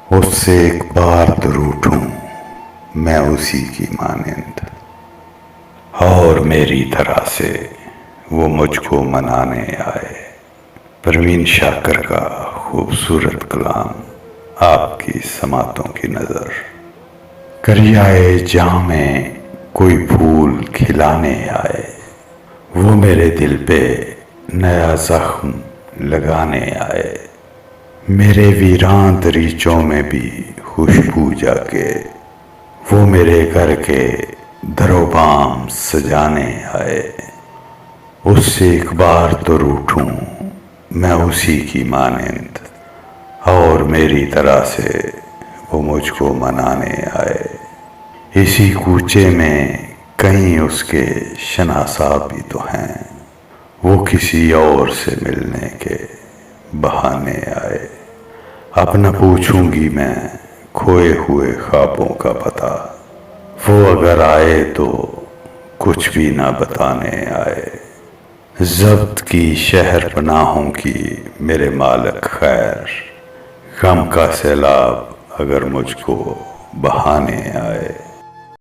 اس سے ایک بار تو روٹھوں میں اسی کی مانند، اور میری طرح سے وہ مجھ کو منانے آئے۔ پروین شاکر کا خوبصورت کلام، آپ کی سماعتوں کی نظر۔ کریائے جاں میں کوئی پھول کھلانے آئے، وہ میرے دل پہ نیا زخم لگانے آئے۔ میرے ویران دریچوں میں بھی خوشبو جا کے وہ میرے گھر کے در و بام سجانے آئے۔ اس سے ایک بار تو روٹھوں میں اسی کی مانند، اور میری طرح سے وہ مجھ کو منانے آئے۔ اسی کوچے میں کہیں اس کے شناسا بھی تو ہیں، وہ کسی اور سے ملنے کے بہانے آئے۔ اب نہ پوچھوں گی میں کھوئے ہوئے خوابوں کا پتہ، وہ اگر آئے تو کچھ بھی نہ بتانے آئے۔ ضبط کی شہر پناہوں کی میرے مالک خیر، غم کا سیلاب اگر مجھ کو بہانے آئے۔